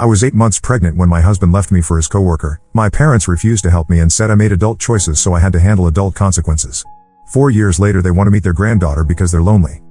I was 8 months pregnant when my husband left me for his coworker. My parents refused to help me and said I made adult choices, so I had to handle adult consequences. 4 years later they want to meet their granddaughter because they're lonely.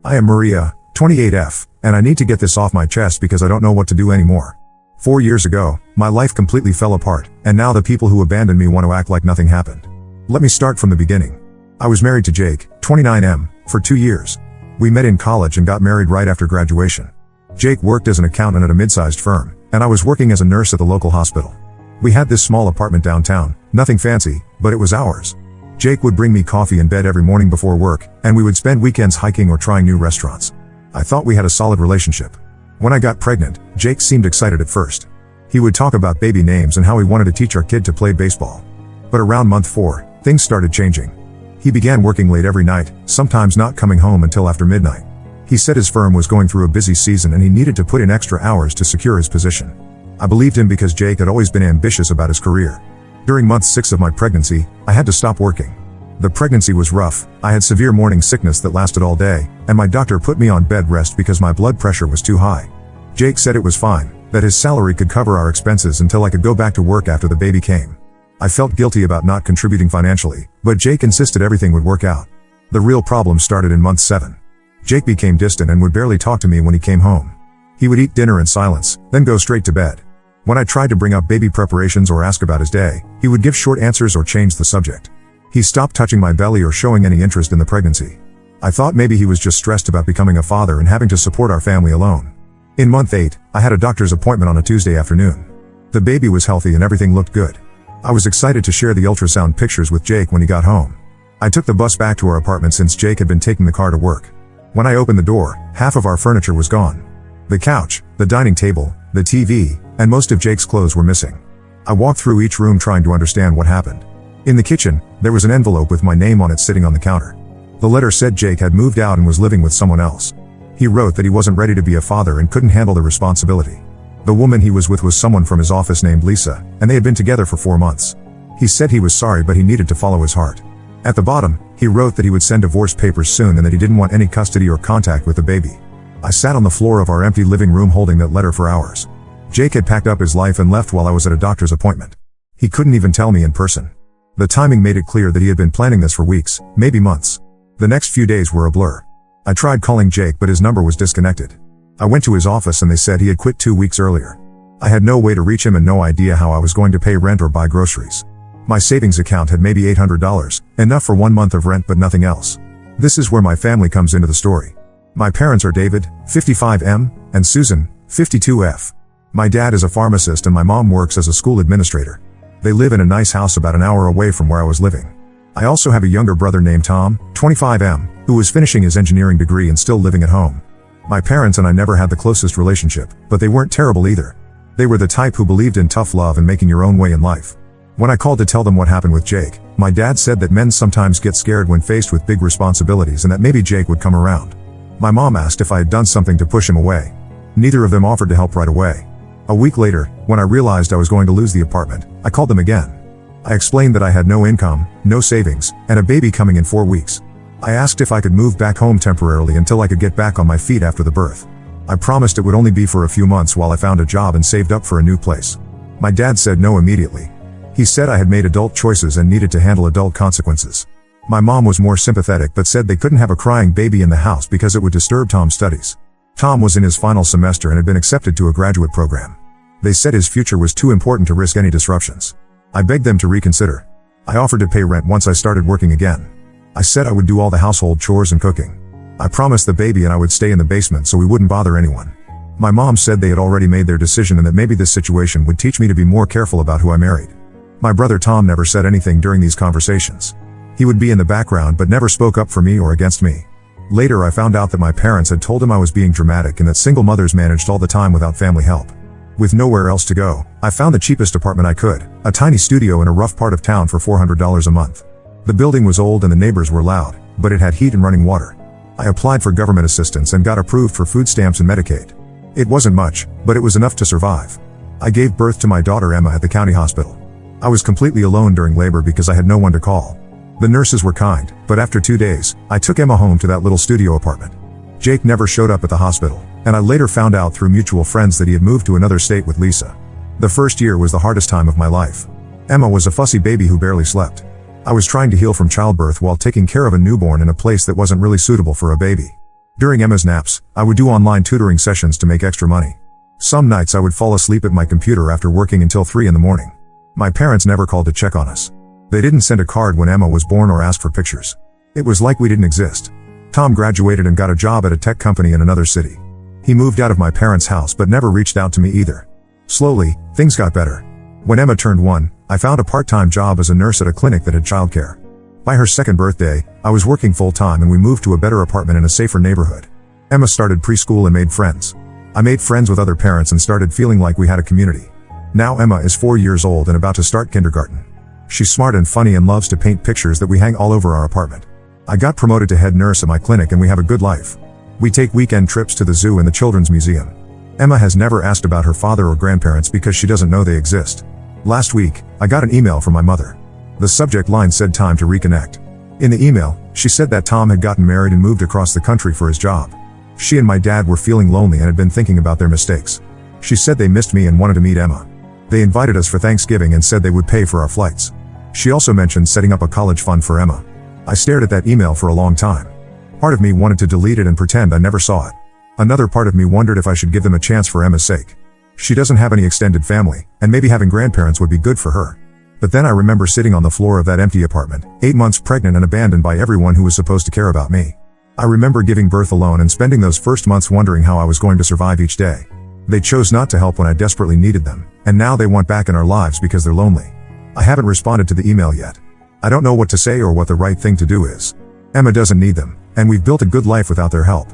I am Maria, 28F, and I need to get this off my chest because I don't know what to do anymore. 4 years ago, my life completely fell apart, and now the people who abandoned me want to act like nothing happened. Let me start from the beginning. I was married to Jake, 29M, for 2 years. We met in college and got married right after graduation. Jake worked as an accountant at a mid-sized firm, and I was working as a nurse at the local hospital. We had this small apartment downtown, nothing fancy, but it was ours. Jake would bring me coffee in bed every morning before work, and we would spend weekends hiking or trying new restaurants. I thought we had a solid relationship. When I got pregnant, Jake seemed excited at first. He would talk about baby names and how he wanted to teach our kid to play baseball. But around month 4, things started changing. He began working late every night, sometimes not coming home until after midnight. He said his firm was going through a busy season and he needed to put in extra hours to secure his position. I believed him because Jake had always been ambitious about his career. During month 6 of my pregnancy, I had to stop working. The pregnancy was rough. I had severe morning sickness that lasted all day, and my doctor put me on bed rest because my blood pressure was too high. Jake said it was fine, that his salary could cover our expenses until I could go back to work after the baby came. I felt guilty about not contributing financially, but Jake insisted everything would work out. The real problem started in month 7. Jake became distant and would barely talk to me when he came home. He would eat dinner in silence, then go straight to bed. When I tried to bring up baby preparations or ask about his day, he would give short answers or change the subject. He stopped touching my belly or showing any interest in the pregnancy. I thought maybe he was just stressed about becoming a father and having to support our family alone. In month 8, I had a doctor's appointment on a Tuesday afternoon. The baby was healthy and everything looked good. I was excited to share the ultrasound pictures with Jake when he got home. I took the bus back to our apartment since Jake had been taking the car to work. When I opened the door, half of our furniture was gone. The couch, the dining table, the TV, and most of Jake's clothes were missing. I walked through each room trying to understand what happened. In the kitchen, there was an envelope with my name on it sitting on the counter. The letter said Jake had moved out and was living with someone else. He wrote that he wasn't ready to be a father and couldn't handle the responsibility. The woman he was with was someone from his office named Lisa, and they had been together for 4 months. He said he was sorry but he needed to follow his heart. At the bottom, he wrote that he would send divorce papers soon and that he didn't want any custody or contact with the baby. I sat on the floor of our empty living room holding that letter for hours. Jake had packed up his life and left while I was at a doctor's appointment. He couldn't even tell me in person. The timing made it clear that he had been planning this for weeks, maybe months. The next few days were a blur. I tried calling Jake but his number was disconnected. I went to his office and they said he had quit 2 weeks earlier. I had no way to reach him and no idea how I was going to pay rent or buy groceries. My savings account had maybe $800, enough for 1 month of rent but nothing else. This is where my family comes into the story. My parents are David, 55M, and Susan, 52F. My dad is a pharmacist and my mom works as a school administrator. They live in a nice house about an hour away from where I was living. I also have a younger brother named Tom, 25M, who was finishing his engineering degree and still living at home. My parents and I never had the closest relationship, but they weren't terrible either. They were the type who believed in tough love and making your own way in life. When I called to tell them what happened with Jake, my dad said that men sometimes get scared when faced with big responsibilities and that maybe Jake would come around. My mom asked if I had done something to push him away. Neither of them offered to help right away. A week later, when I realized I was going to lose the apartment, I called them again. I explained that I had no income, no savings, and a baby coming in 4 weeks. I asked if I could move back home temporarily until I could get back on my feet after the birth. I promised it would only be for a few months while I found a job and saved up for a new place. My dad said no immediately. He said I had made adult choices and needed to handle adult consequences. My mom was more sympathetic but said they couldn't have a crying baby in the house because it would disturb Tom's studies. Tom was in his final semester and had been accepted to a graduate program. They said his future was too important to risk any disruptions. I begged them to reconsider. I offered to pay rent once I started working again. I said I would do all the household chores and cooking. I promised the baby and I would stay in the basement so we wouldn't bother anyone. My mom said they had already made their decision and that maybe this situation would teach me to be more careful about who I married. My brother Tom never said anything during these conversations. He would be in the background but never spoke up for me or against me. Later I found out that my parents had told him I was being dramatic and that single mothers managed all the time without family help. With nowhere else to go, I found the cheapest apartment I could, a tiny studio in a rough part of town for $400 a month. The building was old and the neighbors were loud, but it had heat and running water. I applied for government assistance and got approved for food stamps and Medicaid. It wasn't much, but it was enough to survive. I gave birth to my daughter Emma at the county hospital. I was completely alone during labor because I had no one to call. The nurses were kind, but after 2 days, I took Emma home to that little studio apartment. Jake never showed up at the hospital. and I later found out through mutual friends that he had moved to another state with Lisa. The first year was the hardest time of my life. Emma was a fussy baby who barely slept. I was trying to heal from childbirth while taking care of a newborn in a place that wasn't really suitable for a baby. During Emma's naps, I would do online tutoring sessions to make extra money. Some nights I would fall asleep at my computer after working until 3 in the morning. My parents never called to check on us. They didn't send a card when Emma was born or ask for pictures. It was like we didn't exist. Tom graduated and got a job at a tech company in another city. He moved out of my parents' house but never reached out to me either. Slowly, things got better. When Emma turned 1, I found a part-time job as a nurse at a clinic that had childcare. By her second birthday, I was working full-time and we moved to a better apartment in a safer neighborhood. Emma started preschool and made friends. I made friends with other parents and started feeling like we had a community. Now Emma is 4 years old and about to start kindergarten. She's smart and funny and loves to paint pictures that we hang all over our apartment. I got promoted to head nurse at my clinic and we have a good life. We take weekend trips to the zoo and the children's museum. Emma has never asked about her father or grandparents because she doesn't know they exist. Last week, I got an email from my mother. The subject line said time to reconnect. In the email, she said that Tom had gotten married and moved across the country for his job. She and my dad were feeling lonely and had been thinking about their mistakes. She said they missed me and wanted to meet Emma. They invited us for Thanksgiving and said they would pay for our flights. She also mentioned setting up a college fund for Emma. I stared at that email for a long time. Part of me wanted to delete it and pretend I never saw it. Another part of me wondered if I should give them a chance for Emma's sake. She doesn't have any extended family, and maybe having grandparents would be good for her. But then I remember sitting on the floor of that empty apartment, 8 months pregnant and abandoned by everyone who was supposed to care about me. I remember giving birth alone and spending those first months wondering how I was going to survive each day. They chose not to help when I desperately needed them, and now they want back in our lives because they're lonely. I haven't responded to the email yet. I don't know what to say or what the right thing to do is. Emma doesn't need them, and we've built a good life without their help.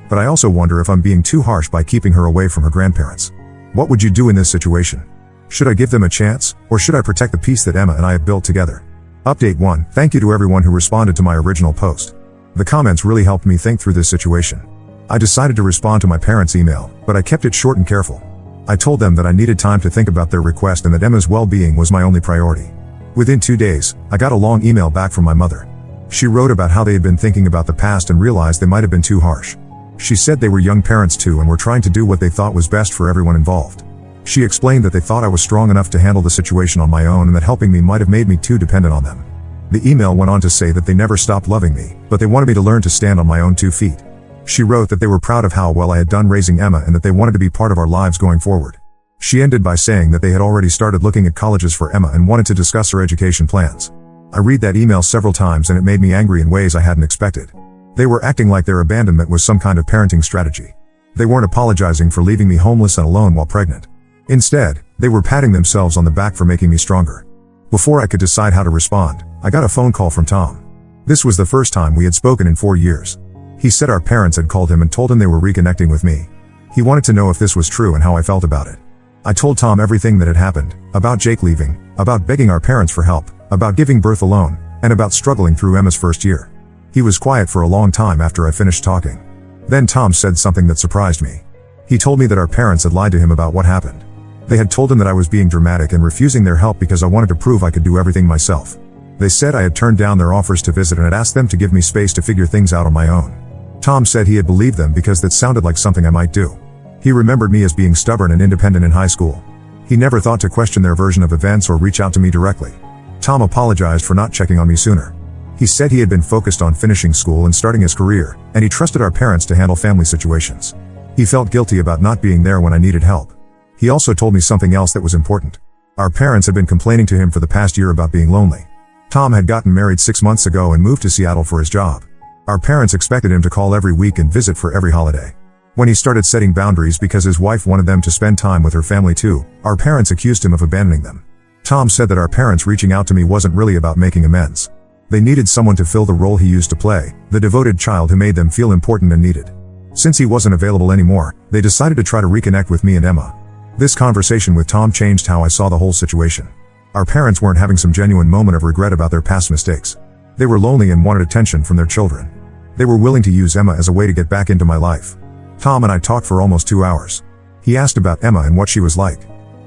But I also wonder if I'm being too harsh by keeping her away from her grandparents. What would you do in this situation? Should I give them a chance, or should I protect the peace that Emma and I have built together? Update 1. Thank you to everyone who responded to my original post. The comments really helped me think through this situation. I decided to respond to my parents' email, but I kept it short and careful. I told them that I needed time to think about their request and that Emma's well-being was my only priority. Within 2 days, I got a long email back from my mother. She wrote about how they had been thinking about the past and realized they might have been too harsh. She said they were young parents too and were trying to do what they thought was best for everyone involved. She explained that they thought I was strong enough to handle the situation on my own and that helping me might have made me too dependent on them. The email went on to say that they never stopped loving me, but they wanted me to learn to stand on my own 2 feet. She wrote that they were proud of how well I had done raising Emma and that they wanted to be part of our lives going forward. She ended by saying that they had already started looking at colleges for Emma and wanted to discuss her education plans. I read that email several times and it made me angry in ways I hadn't expected. They were acting like their abandonment was some kind of parenting strategy. They weren't apologizing for leaving me homeless and alone while pregnant. Instead, they were patting themselves on the back for making me stronger. Before I could decide how to respond, I got a phone call from Tom. This was the first time we had spoken in 4 years. He said our parents had called him and told him they were reconnecting with me. He wanted to know if this was true and how I felt about it. I told Tom everything that had happened, about Jake leaving, about begging our parents for help, about giving birth alone, and about struggling through Emma's first year. He was quiet for a long time after I finished talking. Then Tom said something that surprised me. He told me that our parents had lied to him about what happened. They had told him that I was being dramatic and refusing their help because I wanted to prove I could do everything myself. They said I had turned down their offers to visit and had asked them to give me space to figure things out on my own. Tom said he had believed them because that sounded like something I might do. He remembered me as being stubborn and independent in high school. He never thought to question their version of events or reach out to me directly. Tom apologized for not checking on me sooner. He said he had been focused on finishing school and starting his career, and he trusted our parents to handle family situations. He felt guilty about not being there when I needed help. He also told me something else that was important. Our parents had been complaining to him for the past year about being lonely. Tom had gotten married 6 months ago and moved to Seattle for his job. Our parents expected him to call every week and visit for every holiday. When he started setting boundaries because his wife wanted them to spend time with her family too, our parents accused him of abandoning them. Tom said that our parents reaching out to me wasn't really about making amends. They needed someone to fill the role he used to play, the devoted child who made them feel important and needed. Since he wasn't available anymore, they decided to try to reconnect with me and Emma. This conversation with Tom changed how I saw the whole situation. Our parents weren't having some genuine moment of regret about their past mistakes. They were lonely and wanted attention from their children. They were willing to use Emma as a way to get back into my life. Tom and I talked for almost 2 hours. He asked about Emma and what she was like.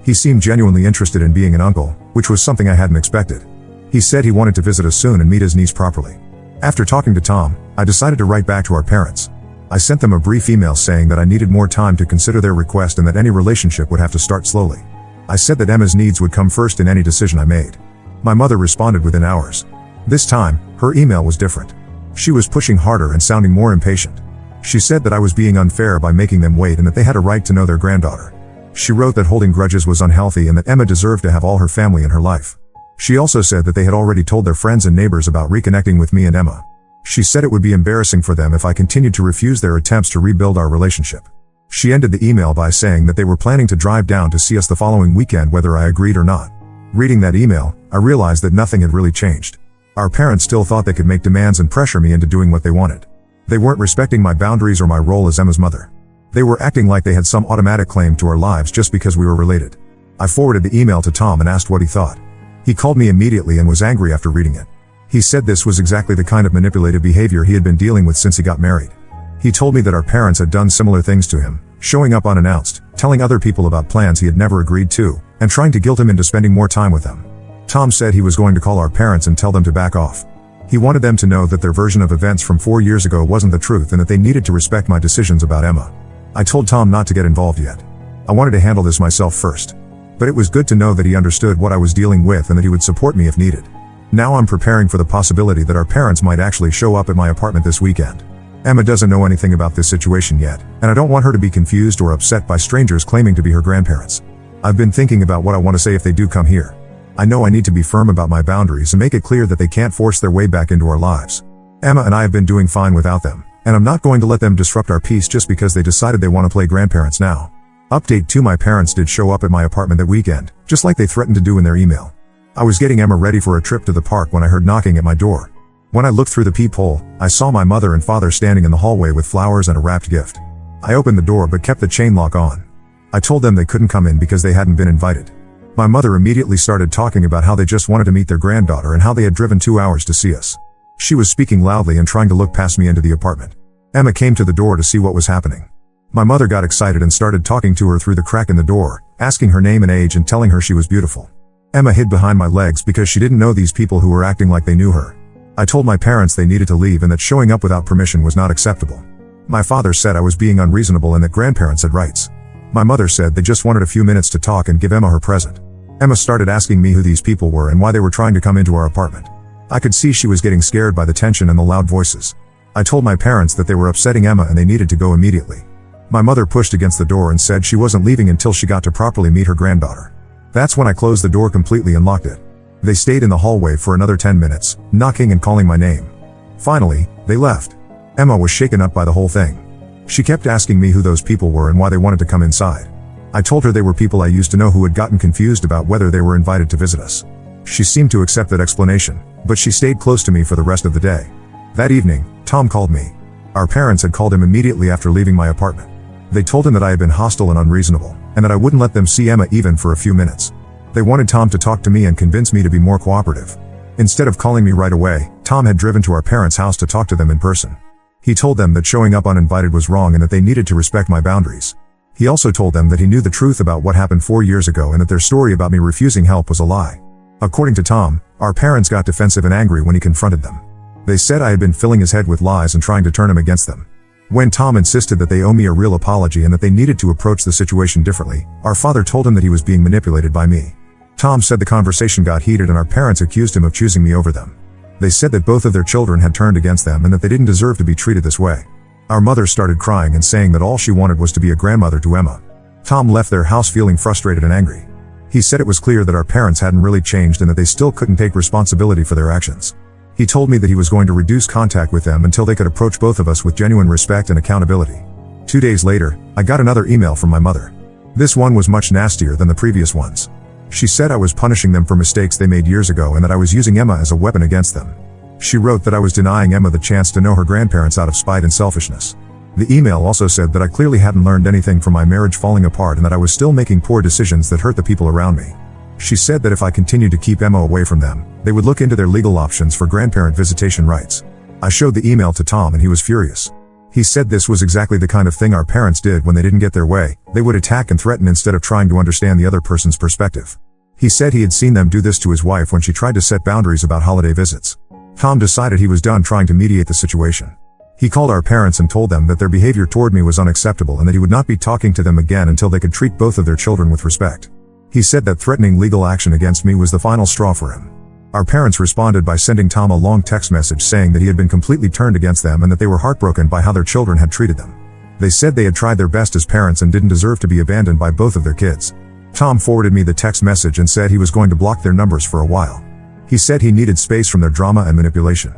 He seemed genuinely interested in being an uncle, which was something I hadn't expected. He said he wanted to visit us soon and meet his niece properly. After talking to Tom, I decided to write back to our parents. I sent them a brief email saying that I needed more time to consider their request and that any relationship would have to start slowly. I said that Emma's needs would come first in any decision I made. My mother responded within hours. This time, her email was different. She was pushing harder and sounding more impatient. She said that I was being unfair by making them wait and that they had a right to know their granddaughter. She wrote that holding grudges was unhealthy and that Emma deserved to have all her family in her life. She also said that they had already told their friends and neighbors about reconnecting with me and Emma. She said it would be embarrassing for them if I continued to refuse their attempts to rebuild our relationship. She ended the email by saying that they were planning to drive down to see us the following weekend whether I agreed or not. Reading that email, I realized that nothing had really changed. Our parents still thought they could make demands and pressure me into doing what they wanted. They weren't respecting my boundaries or my role as Emma's mother. They were acting like they had some automatic claim to our lives just because we were related. I forwarded the email to Tom and asked what he thought. He called me immediately and was angry after reading it. He said this was exactly the kind of manipulative behavior he had been dealing with since he got married. He told me that our parents had done similar things to him, showing up unannounced, telling other people about plans he had never agreed to, and trying to guilt him into spending more time with them. Tom said he was going to call our parents and tell them to back off. He wanted them to know that their version of events from 4 years ago wasn't the truth and that they needed to respect my decisions about Emma. I told Tom not to get involved yet. I wanted to handle this myself first. But it was good to know that he understood what I was dealing with and that he would support me if needed. Now I'm preparing for the possibility that our parents might actually show up at my apartment this weekend. Emma doesn't know anything about this situation yet, and I don't want her to be confused or upset by strangers claiming to be her grandparents. I've been thinking about what I want to say if they do come here. I know I need to be firm about my boundaries and make it clear that they can't force their way back into our lives. Emma and I have been doing fine without them, and I'm not going to let them disrupt our peace just because they decided they want to play grandparents now. Update 2: my parents did show up at my apartment that weekend, just like they threatened to do in their email. I was getting Emma ready for a trip to the park when I heard knocking at my door. When I looked through the peephole, I saw my mother and father standing in the hallway with flowers and a wrapped gift. I opened the door but kept the chain lock on. I told them they couldn't come in because they hadn't been invited. My mother immediately started talking about how they just wanted to meet their granddaughter and how they had driven 2 hours to see us. She was speaking loudly and trying to look past me into the apartment. Emma came to the door to see what was happening. My mother got excited and started talking to her through the crack in the door, asking her name and age and telling her she was beautiful. Emma hid behind my legs because she didn't know these people who were acting like they knew her. I told my parents they needed to leave and that showing up without permission was not acceptable. My father said I was being unreasonable and that grandparents had rights. My mother said they just wanted a few minutes to talk and give Emma her present. Emma started asking me who these people were and why they were trying to come into our apartment. I could see she was getting scared by the tension and the loud voices. I told my parents that they were upsetting Emma and they needed to go immediately. My mother pushed against the door and said she wasn't leaving until she got to properly meet her granddaughter. That's when I closed the door completely and locked it. They stayed in the hallway for another 10 minutes, knocking and calling my name. Finally, they left. Emma was shaken up by the whole thing. She kept asking me who those people were and why they wanted to come inside. I told her they were people I used to know who had gotten confused about whether they were invited to visit us. She seemed to accept that explanation, but she stayed close to me for the rest of the day. That evening, Tom called me. Our parents had called him immediately after leaving my apartment. They told him that I had been hostile and unreasonable, and that I wouldn't let them see Emma even for a few minutes. They wanted Tom to talk to me and convince me to be more cooperative. Instead of calling me right away, Tom had driven to our parents' house to talk to them in person. He told them that showing up uninvited was wrong and that they needed to respect my boundaries. He also told them that he knew the truth about what happened 4 years ago and that their story about me refusing help was a lie. According to Tom, our parents got defensive and angry when he confronted them. They said I had been filling his head with lies and trying to turn him against them. When Tom insisted that they owe me a real apology and that they needed to approach the situation differently, our father told him that he was being manipulated by me. Tom said the conversation got heated and our parents accused him of choosing me over them. They said that both of their children had turned against them and that they didn't deserve to be treated this way. Our mother started crying and saying that all she wanted was to be a grandmother to Emma. Tom left their house feeling frustrated and angry. He said it was clear that our parents hadn't really changed and that they still couldn't take responsibility for their actions. He told me that he was going to reduce contact with them until they could approach both of us with genuine respect and accountability. 2 days later, I got another email from my mother. This one was much nastier than the previous ones. She said I was punishing them for mistakes they made years ago and that I was using Emma as a weapon against them. She wrote that I was denying Emma the chance to know her grandparents out of spite and selfishness. The email also said that I clearly hadn't learned anything from my marriage falling apart and that I was still making poor decisions that hurt the people around me. She said that if I continued to keep Emma away from them, they would look into their legal options for grandparent visitation rights. I showed the email to Tom and he was furious. He said this was exactly the kind of thing our parents did when they didn't get their way. They would attack and threaten instead of trying to understand the other person's perspective. He said he had seen them do this to his wife when she tried to set boundaries about holiday visits. Tom decided he was done trying to mediate the situation. He called our parents and told them that their behavior toward me was unacceptable and that he would not be talking to them again until they could treat both of their children with respect. He said that threatening legal action against me was the final straw for him. Our parents responded by sending Tom a long text message saying that he had been completely turned against them and that they were heartbroken by how their children had treated them. They said they had tried their best as parents and didn't deserve to be abandoned by both of their kids. Tom forwarded me the text message and said he was going to block their numbers for a while. He said he needed space from their drama and manipulation.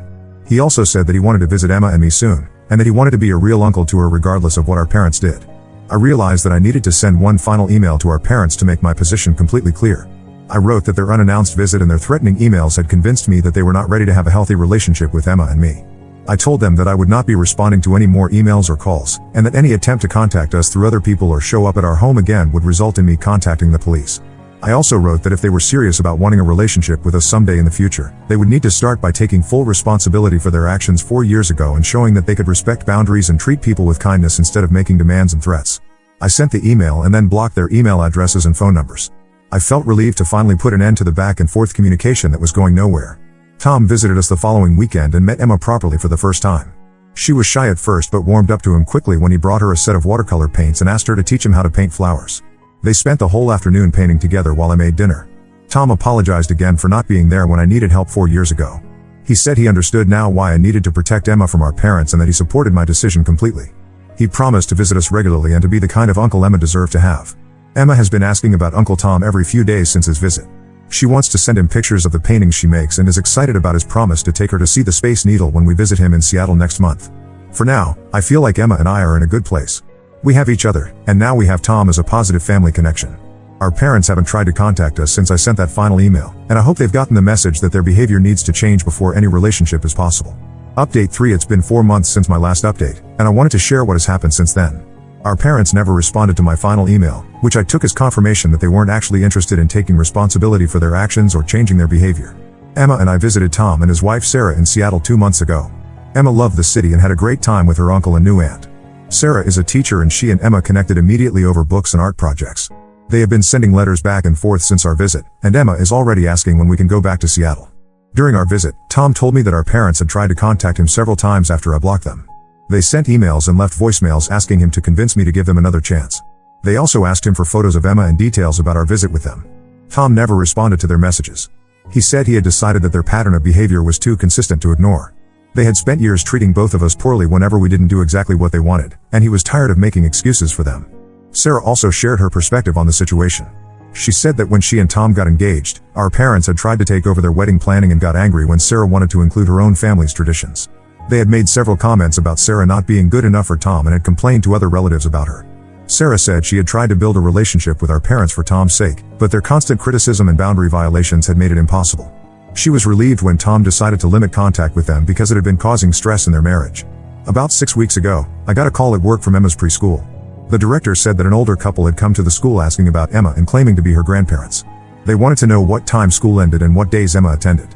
He also said that he wanted to visit Emma and me soon, and that he wanted to be a real uncle to her regardless of what our parents did. I realized that I needed to send one final email to our parents to make my position completely clear. I wrote that their unannounced visit and their threatening emails had convinced me that they were not ready to have a healthy relationship with Emma and me. I told them that I would not be responding to any more emails or calls, and that any attempt to contact us through other people or show up at our home again would result in me contacting the police. I also wrote that if they were serious about wanting a relationship with us someday in the future, they would need to start by taking full responsibility for their actions 4 years ago and showing that they could respect boundaries and treat people with kindness instead of making demands and threats. I sent the email and then blocked their email addresses and phone numbers. I felt relieved to finally put an end to the back and forth communication that was going nowhere. Tom visited us the following weekend and met Emma properly for the first time. She was shy at first but warmed up to him quickly when he brought her a set of watercolor paints and asked her to teach him how to paint flowers. They spent the whole afternoon painting together while I made dinner. Tom apologized again for not being there when I needed help 4 years ago. He said he understood now why I needed to protect Emma from our parents and that he supported my decision completely. He promised to visit us regularly and to be the kind of uncle Emma deserved to have. Emma has been asking about Uncle Tom every few days since his visit. She wants to send him pictures of the paintings she makes and is excited about his promise to take her to see the Space Needle when we visit him in Seattle next month. For now, I feel like Emma and I are in a good place. We have each other, and now we have Tom as a positive family connection. Our parents haven't tried to contact us since I sent that final email, and I hope they've gotten the message that their behavior needs to change before any relationship is possible. Update 3: It's been 4 months since my last update, and I wanted to share what has happened since then. Our parents never responded to my final email, which I took as confirmation that they weren't actually interested in taking responsibility for their actions or changing their behavior. Emma and I visited Tom and his wife Sarah in Seattle 2 months ago. Emma loved the city and had a great time with her uncle and new aunt. Sarah is a teacher and she and Emma connected immediately over books and art projects. They have been sending letters back and forth since our visit, and Emma is already asking when we can go back to Seattle. During our visit, Tom told me that our parents had tried to contact him several times after I blocked them. They sent emails and left voicemails asking him to convince me to give them another chance. They also asked him for photos of Emma and details about our visit with them. Tom never responded to their messages. He said he had decided that their pattern of behavior was too consistent to ignore. They had spent years treating both of us poorly whenever we didn't do exactly what they wanted, and he was tired of making excuses for them. Sarah also shared her perspective on the situation. She said that when she and Tom got engaged, our parents had tried to take over their wedding planning and got angry when Sarah wanted to include her own family's traditions. They had made several comments about Sarah not being good enough for Tom and had complained to other relatives about her. Sarah said she had tried to build a relationship with our parents for Tom's sake, but their constant criticism and boundary violations had made it impossible. She was relieved when Tom decided to limit contact with them because it had been causing stress in their marriage. About 6 weeks ago, I got a call at work from Emma's preschool. The director said that an older couple had come to the school asking about Emma and claiming to be her grandparents. They wanted to know what time school ended and what days Emma attended.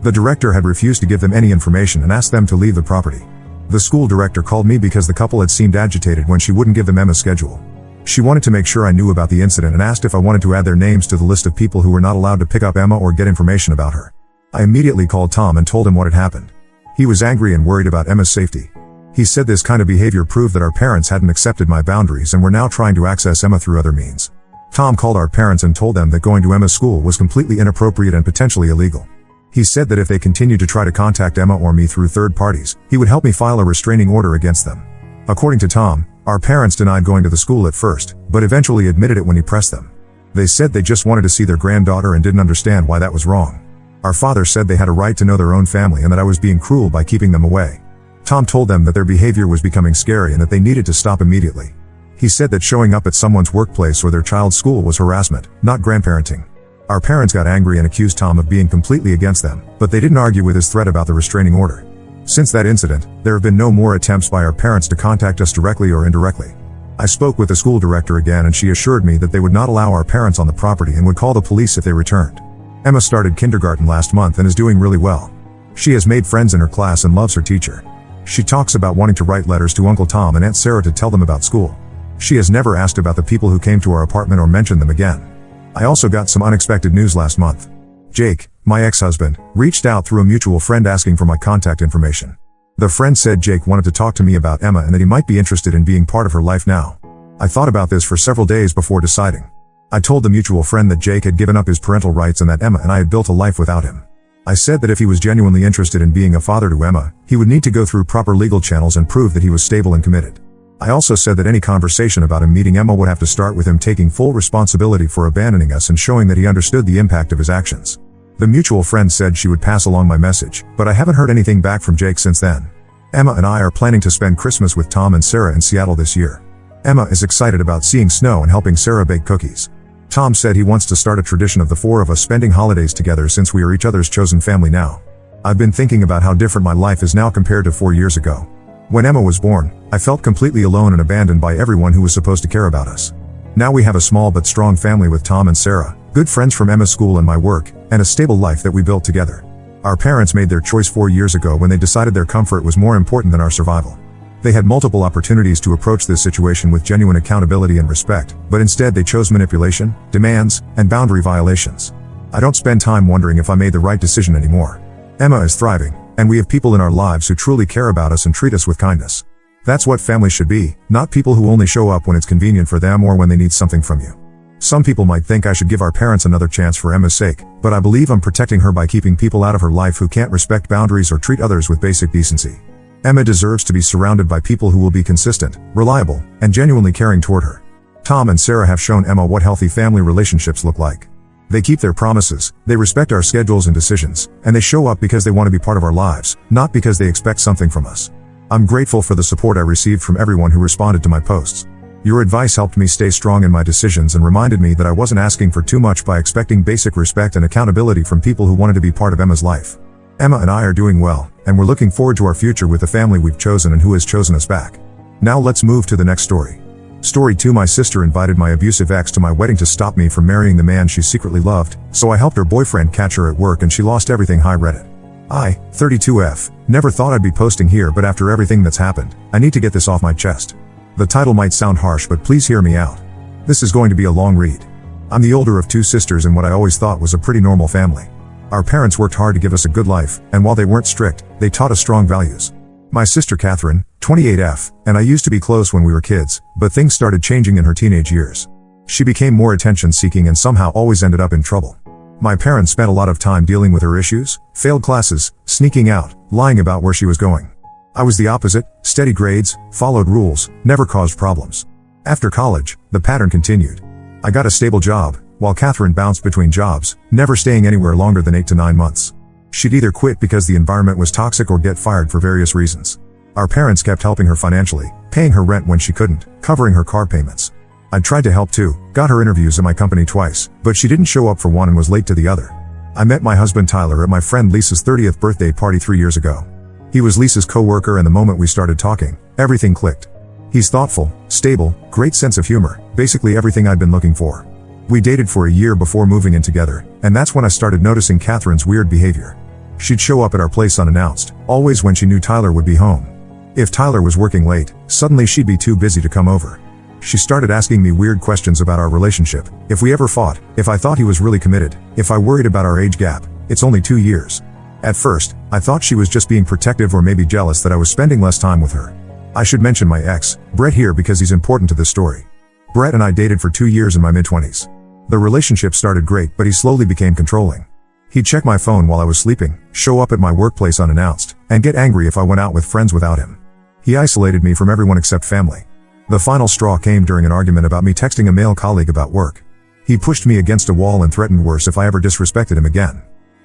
The director had refused to give them any information and asked them to leave the property. The school director called me because the couple had seemed agitated when she wouldn't give them Emma's schedule. She wanted to make sure I knew about the incident and asked if I wanted to add their names to the list of people who were not allowed to pick up Emma or get information about her. I immediately called Tom and told him what had happened. He was angry and worried about Emma's safety. He said this kind of behavior proved that our parents hadn't accepted my boundaries and were now trying to access Emma through other means. Tom called our parents and told them that going to Emma's school was completely inappropriate and potentially illegal. He said that if they continued to try to contact Emma or me through third parties, he would help me file a restraining order against them. According to Tom, our parents denied going to the school at first, but eventually admitted it when he pressed them. They said they just wanted to see their granddaughter and didn't understand why that was wrong. Our father said they had a right to know their own family and that I was being cruel by keeping them away. Tom told them that their behavior was becoming scary and that they needed to stop immediately. He said that showing up at someone's workplace or their child's school was harassment, not grandparenting. Our parents got angry and accused Tom of being completely against them, but they didn't argue with his threat about the restraining order. Since that incident, there have been no more attempts by our parents to contact us directly or indirectly. I spoke with the school director again and she assured me that they would not allow our parents on the property and would call the police if they returned. Emma started kindergarten last month and is doing really well. She has made friends in her class and loves her teacher. She talks about wanting to write letters to Uncle Tom and Aunt Sarah to tell them about school. She has never asked about the people who came to our apartment or mentioned them again. I also got some unexpected news last month. Jake, my ex-husband, reached out through a mutual friend asking for my contact information. The friend said Jake wanted to talk to me about Emma and that he might be interested in being part of her life now. I thought about this for several days before deciding. I told the mutual friend that Jake had given up his parental rights and that Emma and I had built a life without him. I said that if he was genuinely interested in being a father to Emma, he would need to go through proper legal channels and prove that he was stable and committed. I also said that any conversation about him meeting Emma would have to start with him taking full responsibility for abandoning us and showing that he understood the impact of his actions. The mutual friend said she would pass along my message, but I haven't heard anything back from Jake since then. Emma and I are planning to spend Christmas with Tom and Sarah in Seattle this year. Emma is excited about seeing snow and helping Sarah bake cookies. Tom said he wants to start a tradition of the four of us spending holidays together since we are each other's chosen family now. I've been thinking about how different my life is now compared to 4 years ago. When Emma was born, I felt completely alone and abandoned by everyone who was supposed to care about us. Now we have a small but strong family with Tom and Sarah, good friends from Emma's school and my work, and a stable life that we built together. Our parents made their choice 4 years ago when they decided their comfort was more important than our survival. They had multiple opportunities to approach this situation with genuine accountability and respect, but instead they chose manipulation, demands, and boundary violations. I don't spend time wondering if I made the right decision anymore. Emma is thriving, and we have people in our lives who truly care about us and treat us with kindness. That's what family should be, not people who only show up when it's convenient for them or when they need something from you. Some people might think I should give our parents another chance for Emma's sake, but I believe I'm protecting her by keeping people out of her life who can't respect boundaries or treat others with basic decency. Emma deserves to be surrounded by people who will be consistent, reliable, and genuinely caring toward her. Tom and Sarah have shown Emma what healthy family relationships look like. They keep their promises, they respect our schedules and decisions, and they show up because they want to be part of our lives, not because they expect something from us. I'm grateful for the support I received from everyone who responded to my posts. Your advice helped me stay strong in my decisions and reminded me that I wasn't asking for too much by expecting basic respect and accountability from people who wanted to be part of Emma's life. Emma and I are doing well, and we're looking forward to our future with the family we've chosen and who has chosen us back. Now let's move to the next story. Story 2. My sister invited my abusive ex to my wedding to stop me from marrying the man she secretly loved, so I helped her boyfriend catch her at work and she lost everything. Hi Reddit. I, 32F, never thought I'd be posting here, but after everything that's happened, I need to get this off my chest. The title might sound harsh, but please hear me out. This is going to be a long read. I'm the older of 2 sisters in what I always thought was a pretty normal family. Our parents worked hard to give us a good life, and while they weren't strict, they taught us strong values. My sister Catherine, 28F, and I used to be close when we were kids, but things started changing in her teenage years. She became more attention-seeking and somehow always ended up in trouble. My parents spent a lot of time dealing with her issues, failed classes, sneaking out, lying about where she was going. I was the opposite, steady grades, followed rules, never caused problems. After college, the pattern continued. I got a stable job, while Catherine bounced between jobs, never staying anywhere longer than 8 to 9 months. She'd either quit because the environment was toxic or get fired for various reasons. Our parents kept helping her financially, paying her rent when she couldn't, covering her car payments. I tried to help too, got her interviews at my company twice, but she didn't show up for one and was late to the other. I met my husband Tyler at my friend Lisa's 30th birthday party 3 years ago. He was Lisa's coworker, and the moment we started talking, everything clicked. He's thoughtful, stable, great sense of humor, basically everything I'd been looking for. We dated for a year before moving in together, and that's when I started noticing Catherine's weird behavior. She'd show up at our place unannounced, always when she knew Tyler would be home. If Tyler was working late, suddenly she'd be too busy to come over. She started asking me weird questions about our relationship, if we ever fought, if I thought he was really committed, if I worried about our age gap. It's only 2 years. At first, I thought she was just being protective or maybe jealous that I was spending less time with her. I should mention my ex, Brett, here because he's important to this story. Brett and I dated for 2 years in my mid-20s. The relationship started great, but he slowly became controlling. He'd check my phone while I was sleeping, show up at my workplace unannounced, and get angry if I went out with friends without him. He isolated me from everyone except family. The final straw came during an argument about me texting a male colleague about work. He pushed me against a wall and threatened worse if I ever disrespected him again.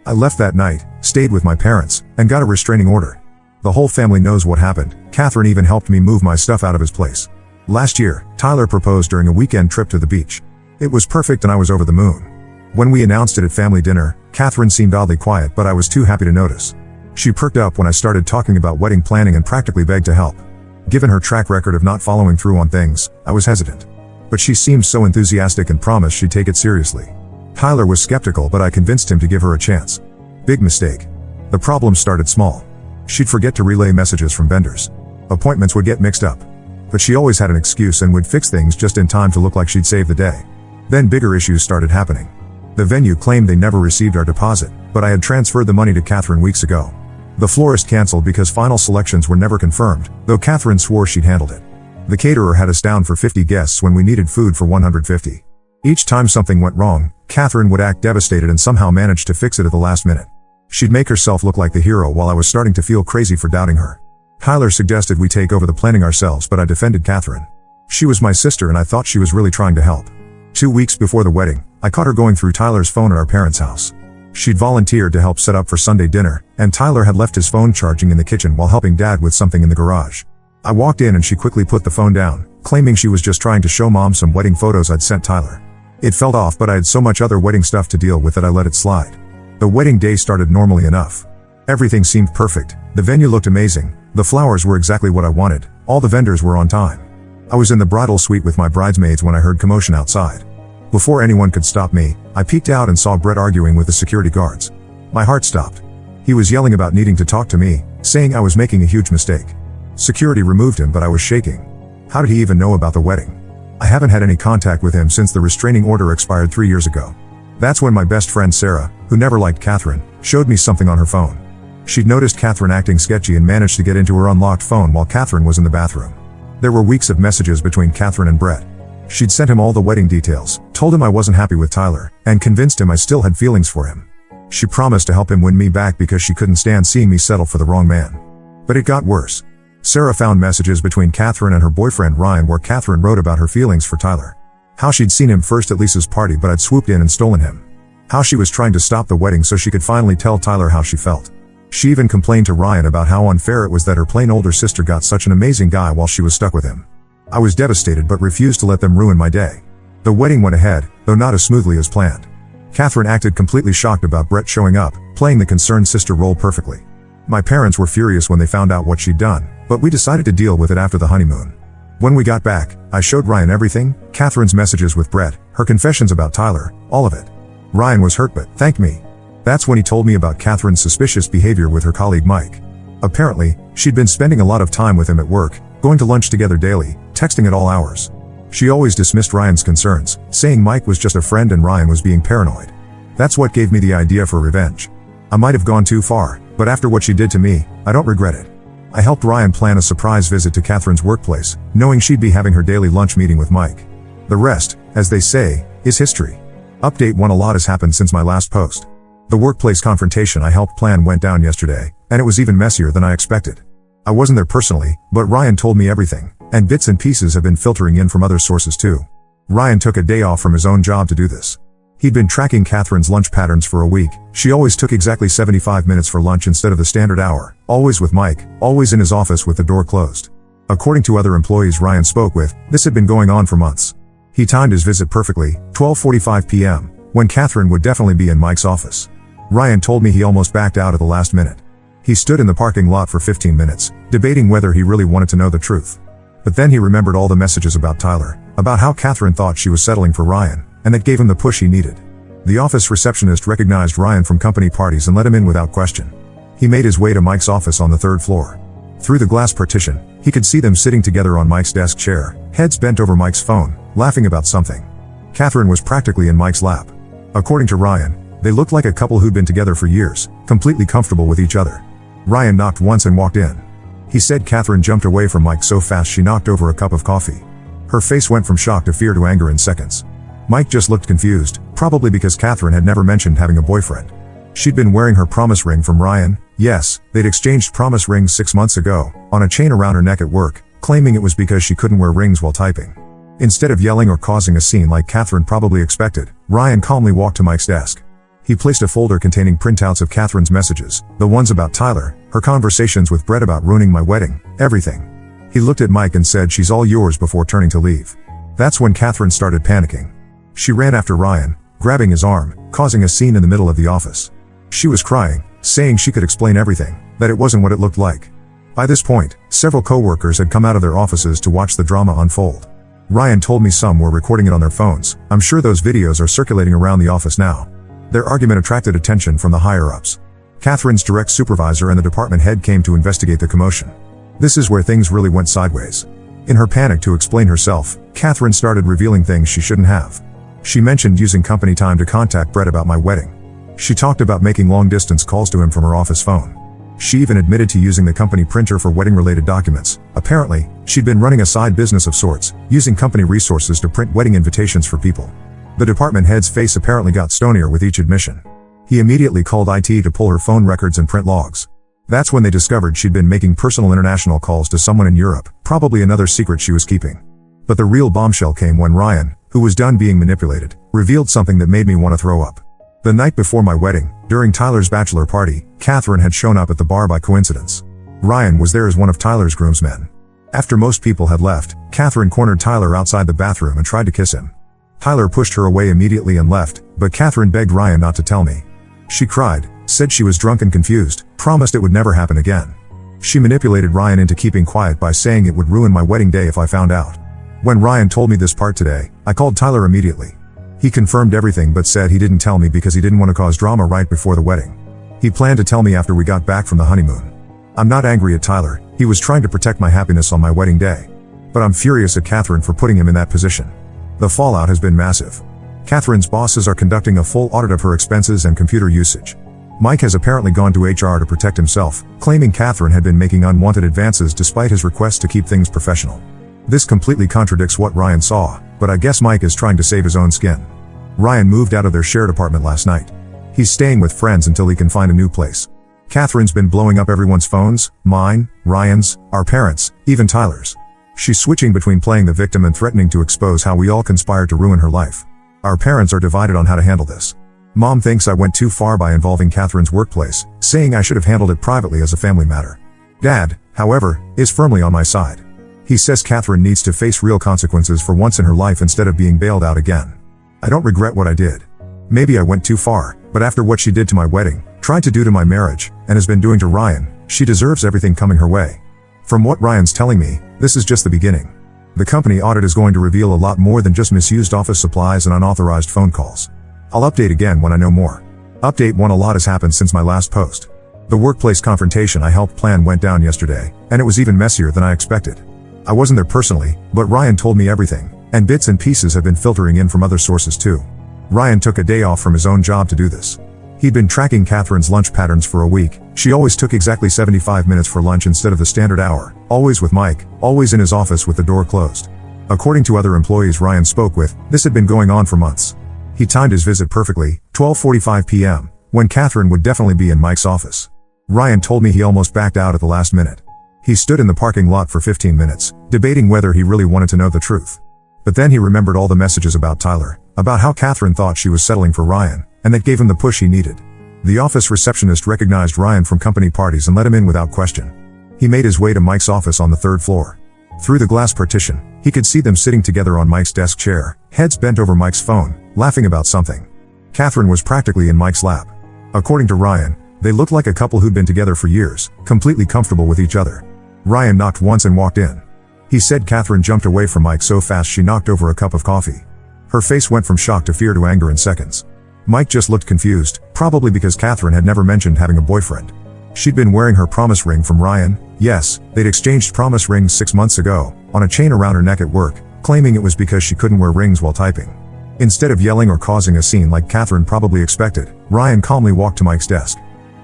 I left that night, stayed with my parents, and got a restraining order. The whole family knows what happened. Catherine even helped me move my stuff out of his place. Last year, Tyler proposed during a weekend trip to the beach. It was perfect and I was over the moon. When we announced it at family dinner, Catherine seemed oddly quiet, but I was too happy to notice. She perked up when I started talking about wedding planning and practically begged to help. Given her track record of not following through on things, I was hesitant. But she seemed so enthusiastic and promised she'd take it seriously. Tyler was skeptical, but I convinced him to give her a chance. Big mistake. The problem started small. She'd forget to relay messages from vendors. Appointments would get mixed up. But she always had an excuse and would fix things just in time to look like she'd saved the day. Then bigger issues started happening. The venue claimed they never received our deposit, but I had transferred the money to Catherine weeks ago. The florist canceled because final selections were never confirmed, though Catherine swore she'd handled it. The caterer had us down for 50 guests when we needed food for 150. Each time something went wrong, Catherine would act devastated and somehow manage to fix it at the last minute. She'd make herself look like the hero while I was starting to feel crazy for doubting her. Tyler suggested we take over the planning ourselves, but I defended Catherine. She was my sister and I thought she was really trying to help. 2 weeks before the wedding, I caught her going through Tyler's phone at our parents' house. She'd volunteered to help set up for Sunday dinner, and Tyler had left his phone charging in the kitchen while helping Dad with something in the garage. I walked in and she quickly put the phone down, claiming she was just trying to show Mom some wedding photos I'd sent Tyler. It felt off, but I had so much other wedding stuff to deal with that I let it slide. The wedding day started normally enough. Everything seemed perfect, the venue looked amazing, the flowers were exactly what I wanted, all the vendors were on time. I was in the bridal suite with my bridesmaids when I heard commotion outside. Before anyone could stop me, I peeked out and saw Brett arguing with the security guards. My heart stopped. He was yelling about needing to talk to me, saying I was making a huge mistake. Security removed him, but I was shaking. How did he even know about the wedding? I haven't had any contact with him since the restraining order expired 3 years ago. That's when my best friend Sarah, who never liked Catherine, showed me something on her phone. She'd noticed Catherine acting sketchy and managed to get into her unlocked phone while Catherine was in the bathroom. There were weeks of messages between Catherine and Brett. She'd sent him all the wedding details, told him I wasn't happy with Tyler, and convinced him I still had feelings for him. She promised to help him win me back because she couldn't stand seeing me settle for the wrong man. But it got worse. Sarah found messages between Catherine and her boyfriend Ryan where Catherine wrote about her feelings for Tyler. How she'd seen him first at Lisa's party but had swooped in and stolen him. How she was trying to stop the wedding so she could finally tell Tyler how she felt. She even complained to Ryan about how unfair it was that her plain older sister got such an amazing guy while she was stuck with him. I was devastated but refused to let them ruin my day. The wedding went ahead, though not as smoothly as planned. Catherine acted completely shocked about Brett showing up, playing the concerned sister role perfectly. My parents were furious when they found out what she'd done, but we decided to deal with it after the honeymoon. When we got back, I showed Ryan everything, Catherine's messages with Brett, her confessions about Tyler, all of it. Ryan was hurt but thanked me. That's when he told me about Catherine's suspicious behavior with her colleague Mike. Apparently, she'd been spending a lot of time with him at work, going to lunch together daily, texting at all hours. She always dismissed Ryan's concerns, saying Mike was just a friend and Ryan was being paranoid. That's what gave me the idea for revenge. I might have gone too far, but after what she did to me, I don't regret it. I helped Ryan plan a surprise visit to Catherine's workplace, knowing she'd be having her daily lunch meeting with Mike. The rest, as they say, is history. Update 1: A lot has happened since my last post. The workplace confrontation I helped plan went down yesterday, and it was even messier than I expected. I wasn't there personally, but Ryan told me everything, and bits and pieces have been filtering in from other sources too. Ryan took a day off from his own job to do this. He'd been tracking Catherine's lunch patterns for a week. She always took exactly 75 minutes for lunch instead of the standard hour, always with Mike, always in his office with the door closed. According to other employees Ryan spoke with, this had been going on for months. He timed his visit perfectly, 12:45 p.m., when Catherine would definitely be in Mike's office. Ryan told me he almost backed out at the last minute. He stood in the parking lot for 15 minutes, debating whether he really wanted to know the truth. But then he remembered all the messages about Tyler, about how Catherine thought she was settling for Ryan, and that gave him the push he needed. The office receptionist recognized Ryan from company parties and let him in without question. He made his way to Mike's office on the 3rd floor. Through the glass partition, he could see them sitting together on Mike's desk chair, heads bent over Mike's phone, laughing about something. Catherine was practically in Mike's lap. According to Ryan, they looked like a couple who'd been together for years, completely comfortable with each other. Ryan knocked once and walked in. He said Catherine jumped away from Mike so fast she knocked over a cup of coffee. Her face went from shock to fear to anger in seconds. Mike just looked confused, probably because Catherine had never mentioned having a boyfriend. She'd been wearing her promise ring from Ryan. Yes, they'd exchanged promise rings 6 months ago, on a chain around her neck at work, claiming it was because she couldn't wear rings while typing. Instead of yelling or causing a scene like Catherine probably expected, Ryan calmly walked to Mike's desk. He placed a folder containing printouts of Catherine's messages, the ones about Tyler, her conversations with Brett about ruining my wedding, everything. He looked at Mike and said, "She's all yours," before turning to leave. That's when Catherine started panicking. She ran after Ryan, grabbing his arm, causing a scene in the middle of the office. She was crying, saying she could explain everything, that it wasn't what it looked like. By this point, several co-workers had come out of their offices to watch the drama unfold. Ryan told me some were recording it on their phones. I'm sure those videos are circulating around the office now. Their argument attracted attention from the higher-ups. Catherine's direct supervisor and the department head came to investigate the commotion. This is where things really went sideways. In her panic to explain herself, Catherine started revealing things she shouldn't have. She mentioned using company time to contact Brett about my wedding. She talked about making long-distance calls to him from her office phone. She even admitted to using the company printer for wedding-related documents. Apparently, she'd been running a side business of sorts, using company resources to print wedding invitations for people. The department head's face apparently got stonier with each admission. He immediately called IT to pull her phone records and print logs. That's when they discovered she'd been making personal international calls to someone in Europe, probably another secret she was keeping. But the real bombshell came when Ryan, who was done being manipulated, revealed something that made me want to throw up. The night before my wedding, during Tyler's bachelor party, Catherine had shown up at the bar by coincidence. Ryan was there as one of Tyler's groomsmen. After most people had left, Catherine cornered Tyler outside the bathroom and tried to kiss him. Tyler pushed her away immediately and left, but Catherine begged Ryan not to tell me. She cried, said she was drunk and confused, promised it would never happen again. She manipulated Ryan into keeping quiet by saying it would ruin my wedding day if I found out. When Ryan told me this part today, I called Tyler immediately. He confirmed everything but said he didn't tell me because he didn't want to cause drama right before the wedding. He planned to tell me after we got back from the honeymoon. I'm not angry at Tyler, he was trying to protect my happiness on my wedding day. But I'm furious at Catherine for putting him in that position. The fallout has been massive. Catherine's bosses are conducting a full audit of her expenses and computer usage. Mike has apparently gone to HR to protect himself, claiming Catherine had been making unwanted advances despite his request to keep things professional. This completely contradicts what Ryan saw, but I guess Mike is trying to save his own skin. Ryan moved out of their shared apartment last night. He's staying with friends until he can find a new place. Catherine's been blowing up everyone's phones, mine, Ryan's, our parents', even Tyler's. She's switching between playing the victim and threatening to expose how we all conspired to ruin her life. Our parents are divided on how to handle this. Mom thinks I went too far by involving Catherine's workplace, saying I should have handled it privately as a family matter. Dad, however, is firmly on my side. He says Catherine needs to face real consequences for once in her life instead of being bailed out again. I don't regret what I did. Maybe I went too far, but after what she did to my wedding, tried to do to my marriage, and has been doing to Ryan, she deserves everything coming her way. From what Ryan's telling me, this is just the beginning. The company audit is going to reveal a lot more than just misused office supplies and unauthorized phone calls. I'll update again when I know more. Update 1: a lot has happened since my last post. The workplace confrontation I helped plan went down yesterday, and it was even messier than I expected. I wasn't there personally, but Ryan told me everything, and bits and pieces have been filtering in from other sources too. Ryan took a day off from his own job to do this. He'd been tracking Catherine's lunch patterns for a week. She always took exactly 75 minutes for lunch instead of the standard hour, always with Mike, always in his office with the door closed. According to other employees Ryan spoke with, this had been going on for months. He timed his visit perfectly, 12:45 p.m., when Catherine would definitely be in Mike's office. Ryan told me he almost backed out at the last minute. He stood in the parking lot for 15 minutes, debating whether he really wanted to know the truth. But then he remembered all the messages about Tyler, about how Catherine thought she was settling for Ryan, and that gave him the push he needed. The office receptionist recognized Ryan from company parties and let him in without question. He made his way to Mike's office on the 3rd floor. Through the glass partition, he could see them sitting together on Mike's desk chair, heads bent over Mike's phone, laughing about something. Catherine was practically in Mike's lap. According to Ryan, they looked like a couple who'd been together for years, completely comfortable with each other. Ryan knocked once and walked in. He said Catherine jumped away from Mike so fast she knocked over a cup of coffee. Her face went from shock to fear to anger in seconds. Mike just looked confused, probably because Catherine had never mentioned having a boyfriend. She'd been wearing her promise ring from Ryan. Yes, they'd exchanged promise rings 6 months ago, on a chain around her neck at work, claiming it was because she couldn't wear rings while typing. Instead of yelling or causing a scene like Catherine probably expected, Ryan calmly walked to Mike's desk.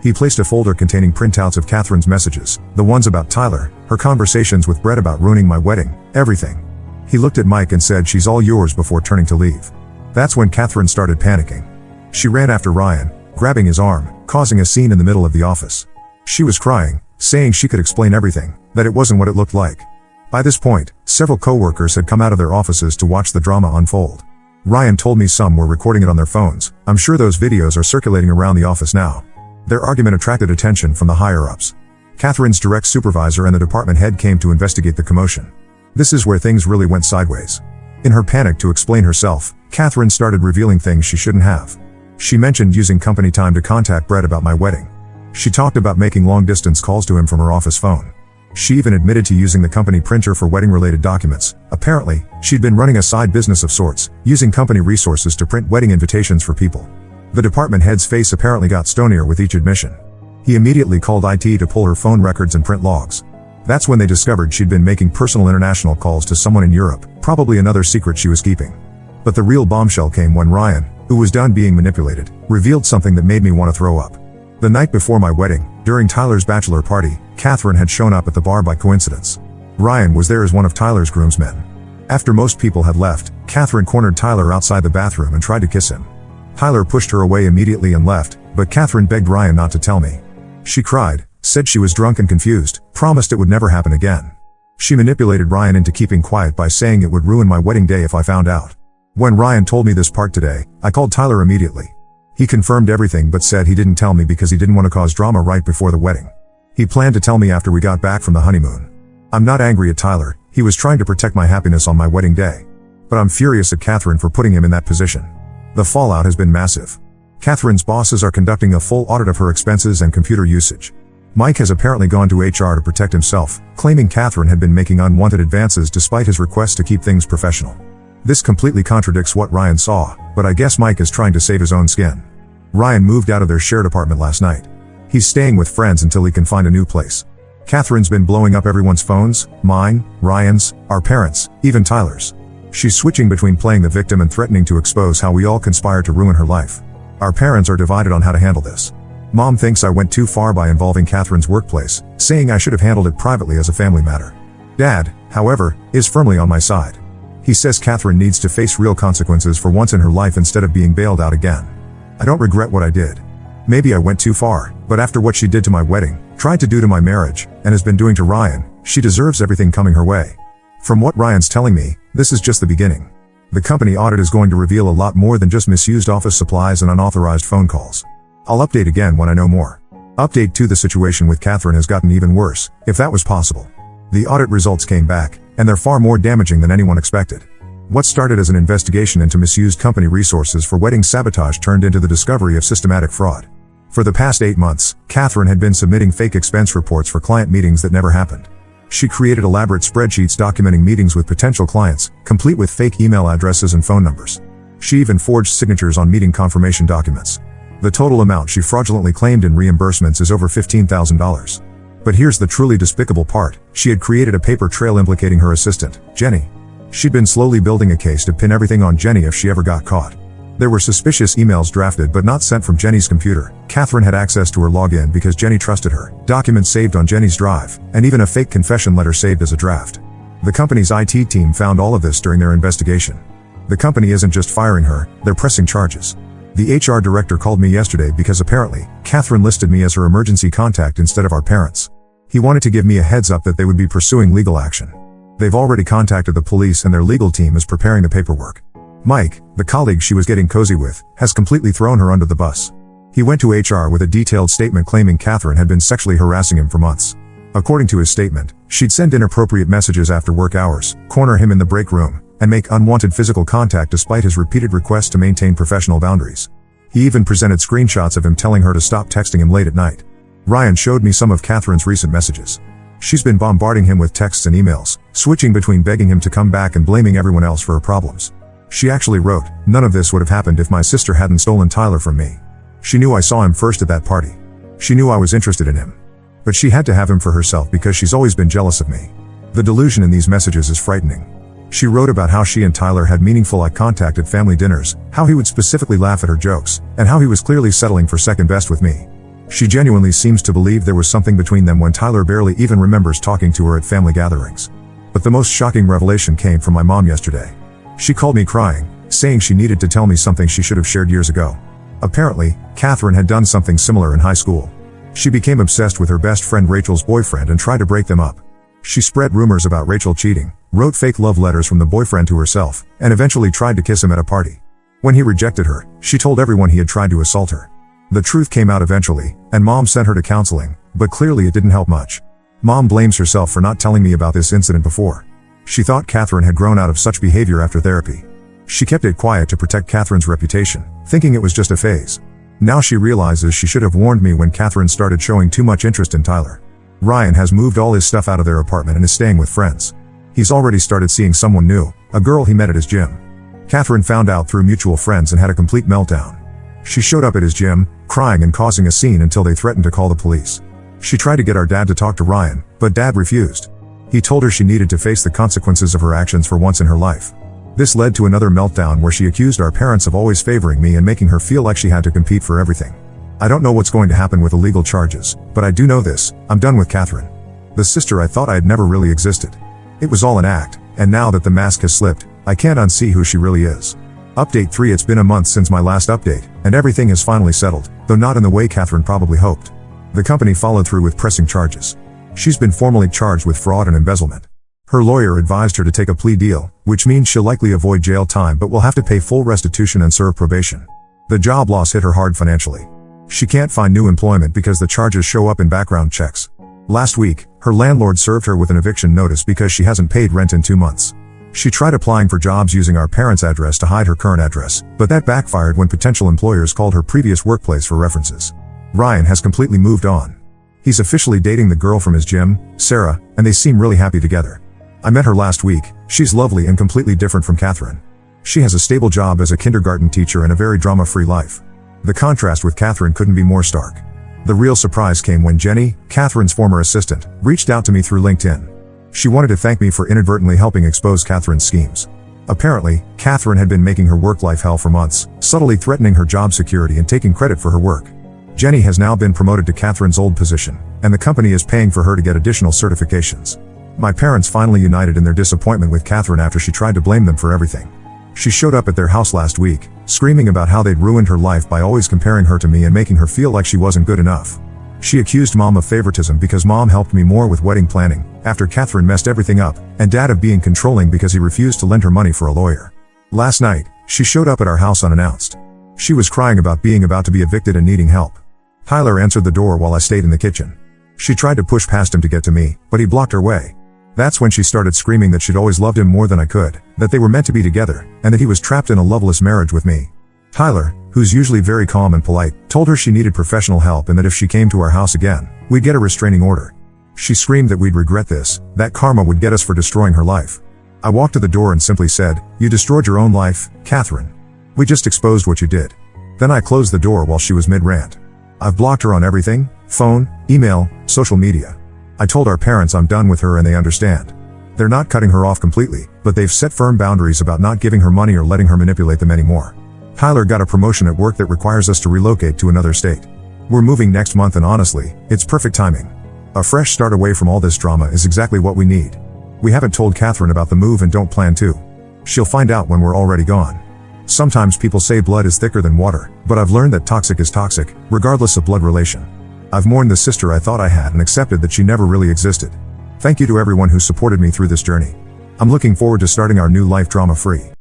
He placed a folder containing printouts of Catherine's messages, the ones about Tyler, her conversations with Brett about ruining my wedding, everything. He looked at Mike and said, "She's all yours," before turning to leave. That's when Catherine started panicking. She ran after Ryan, grabbing his arm, causing a scene in the middle of the office. She was crying, saying she could explain everything, that it wasn't what it looked like. By this point, several coworkers had come out of their offices to watch the drama unfold. Ryan told me some were recording it on their phones. I'm sure those videos are circulating around the office now. Their argument attracted attention from the higher-ups. Catherine's direct supervisor and the department head came to investigate the commotion. This is where things really went sideways. In her panic to explain herself, Catherine started revealing things she shouldn't have. She mentioned using company time to contact Brett about my wedding. She talked about making long-distance calls to him from her office phone. She even admitted to using the company printer for wedding-related documents. Apparently, she'd been running a side business of sorts, using company resources to print wedding invitations for people. The department head's face apparently got stonier with each admission. He immediately called IT to pull her phone records and print logs. That's when they discovered she'd been making personal international calls to someone in Europe, probably another secret she was keeping. But the real bombshell came when Ryan, who was done being manipulated, revealed something that made me want to throw up. The night before my wedding, During Tyler's bachelor party, Catherine had shown up at the bar by coincidence. Ryan was there as one of Tyler's groomsmen. After most people had left, Catherine cornered Tyler outside the bathroom and tried to kiss him. Tyler pushed her away immediately and left, but Catherine begged Ryan not to tell me. She cried, said she was drunk and confused, promised it would never happen again. She manipulated Ryan into keeping quiet by saying it would ruin my wedding day if I found out. When Ryan told me this part today, I called Tyler immediately. He confirmed everything but said he didn't tell me because he didn't want to cause drama right before the wedding. He planned to tell me after we got back from the honeymoon. I'm not angry at Tyler, he was trying to protect my happiness on my wedding day. But I'm furious at Catherine for putting him in that position. The fallout has been massive. Catherine's bosses are conducting a full audit of her expenses and computer usage. Mike has apparently gone to HR to protect himself, claiming Catherine had been making unwanted advances despite his request to keep things professional. This completely contradicts what Ryan saw, but I guess Mike is trying to save his own skin. Ryan moved out of their shared apartment last night. He's staying with friends until he can find a new place. Catherine's been blowing up everyone's phones, mine, Ryan's, our parents, even Tyler's. She's switching between playing the victim and threatening to expose how we all conspired to ruin her life. Our parents are divided on how to handle this. Mom thinks I went too far by involving Catherine's workplace, saying I should have handled it privately as a family matter. Dad, however, is firmly on my side. He says Catherine needs to face real consequences for once in her life instead of being bailed out again. I don't regret what I did. Maybe I went too far, but after what she did to my wedding, tried to do to my marriage, and has been doing to Ryan, she deserves everything coming her way. From what Ryan's telling me, this is just the beginning. The company audit is going to reveal a lot more than just misused office supplies and unauthorized phone calls. I'll update again when I know more. Update 2: the situation with Catherine has gotten even worse, if that was possible. The audit results came back, and they're far more damaging than anyone expected. What started as an investigation into misused company resources for wedding sabotage turned into the discovery of systematic fraud. For the past 8 months, Catherine had been submitting fake expense reports for client meetings that never happened. She created elaborate spreadsheets documenting meetings with potential clients, complete with fake email addresses and phone numbers. She even forged signatures on meeting confirmation documents. The total amount she fraudulently claimed in reimbursements is over $15,000. But here's the truly despicable part: she had created a paper trail implicating her assistant, Jenny. She'd been slowly building a case to pin everything on Jenny if she ever got caught. There were suspicious emails drafted but not sent from Jenny's computer. Catherine had access to her login because Jenny trusted her, documents saved on Jenny's drive, and even a fake confession letter saved as a draft. The company's IT team found all of this during their investigation. The company isn't just firing her, they're pressing charges. The HR director called me yesterday because apparently, Catherine listed me as her emergency contact instead of our parents. He wanted to give me a heads up that they would be pursuing legal action. They've already contacted the police and their legal team is preparing the paperwork. Mike, the colleague she was getting cozy with, has completely thrown her under the bus. He went to HR with a detailed statement claiming Catherine had been sexually harassing him for months. According to his statement, she'd send inappropriate messages after work hours, corner him in the break room, and make unwanted physical contact despite his repeated requests to maintain professional boundaries. He even presented screenshots of him telling her to stop texting him late at night. Ryan showed me some of Catherine's recent messages. She's been bombarding him with texts and emails, switching between begging him to come back and blaming everyone else for her problems. She actually wrote, "None of this would have happened if my sister hadn't stolen Tyler from me." She knew I saw him first at that party. She knew I was interested in him. But she had to have him for herself because she's always been jealous of me. The delusion in these messages is frightening. She wrote about how she and Tyler had meaningful eye contact at family dinners, how he would specifically laugh at her jokes, and how he was clearly settling for second best with me. She genuinely seems to believe there was something between them when Tyler barely even remembers talking to her at family gatherings. But the most shocking revelation came from my mom yesterday. She called me crying, saying she needed to tell me something she should have shared years ago. Apparently, Catherine had done something similar in high school. She became obsessed with her best friend Rachel's boyfriend and tried to break them up. She spread rumors about Rachel cheating, wrote fake love letters from the boyfriend to herself, and eventually tried to kiss him at a party. When he rejected her, she told everyone he had tried to assault her. The truth came out eventually, and Mom sent her to counseling, but clearly it didn't help much. Mom blames herself for not telling me about this incident before. She thought Catherine had grown out of such behavior after therapy. She kept it quiet to protect Catherine's reputation, thinking it was just a phase. Now she realizes she should have warned me when Catherine started showing too much interest in Tyler. Ryan has moved all his stuff out of their apartment and is staying with friends. He's already started seeing someone new, a girl he met at his gym. Catherine found out through mutual friends and had a complete meltdown. She showed up at his gym, crying and causing a scene until they threatened to call the police. She tried to get our dad to talk to Ryan, but Dad refused. He told her she needed to face the consequences of her actions for once in her life. This led to another meltdown where she accused our parents of always favoring me and making her feel like she had to compete for everything. I don't know what's going to happen with the legal charges, but I do know this: I'm done with Catherine. The sister I thought I had never really existed. It was all an act, and now that the mask has slipped, I can't unsee who she really is. Update 3. It's been a month since my last update, and everything has finally settled, though not in the way Catherine probably hoped. The company followed through with pressing charges. She's been formally charged with fraud and embezzlement. Her lawyer advised her to take a plea deal, which means she'll likely avoid jail time but will have to pay full restitution and serve probation. The job loss hit her hard financially. She can't find new employment because the charges show up in background checks. Last week, her landlord served her with an eviction notice because she hasn't paid rent in 2 months. She tried applying for jobs using our parents' address to hide her current address, but that backfired when potential employers called her previous workplace for references. Ryan has completely moved on. He's officially dating the girl from his gym, Sarah, and they seem really happy together. I met her last week. She's lovely and completely different from Catherine. She has a stable job as a kindergarten teacher and a very drama-free life. The contrast with Catherine couldn't be more stark. The real surprise came when Jenny, Catherine's former assistant, reached out to me through LinkedIn. She wanted to thank me for inadvertently helping expose Catherine's schemes. Apparently, Catherine had been making her work-life hell for months, subtly threatening her job security and taking credit for her work. Jenny has now been promoted to Catherine's old position, and the company is paying for her to get additional certifications. My parents finally united in their disappointment with Catherine after she tried to blame them for everything. She showed up at their house last week, screaming about how they'd ruined her life by always comparing her to me and making her feel like she wasn't good enough. She accused Mom of favoritism because Mom helped me more with wedding planning, after Catherine messed everything up, and Dad of being controlling because he refused to lend her money for a lawyer. Last night, she showed up at our house unannounced. She was crying about being about to be evicted and needing help. Tyler answered the door while I stayed in the kitchen. She tried to push past him to get to me, but he blocked her way. That's when she started screaming that she'd always loved him more than I could, that they were meant to be together, and that he was trapped in a loveless marriage with me. Tyler, who's usually very calm and polite, told her she needed professional help and that if she came to our house again, we'd get a restraining order. She screamed that we'd regret this, that karma would get us for destroying her life. I walked to the door and simply said, "You destroyed your own life, Catherine. We just exposed what you did." Then I closed the door while she was mid-rant. I've blocked her on everything: phone, email, social media. I told our parents I'm done with her and they understand. They're not cutting her off completely, but they've set firm boundaries about not giving her money or letting her manipulate them anymore. Tyler got a promotion at work that requires us to relocate to another state. We're moving next month and honestly, it's perfect timing. A fresh start away from all this drama is exactly what we need. We haven't told Catherine about the move and don't plan to. She'll find out when we're already gone. Sometimes people say blood is thicker than water, but I've learned that toxic is toxic, regardless of blood relation. I've mourned the sister I thought I had and accepted that she never really existed. Thank you to everyone who supported me through this journey. I'm looking forward to starting our new life drama-free.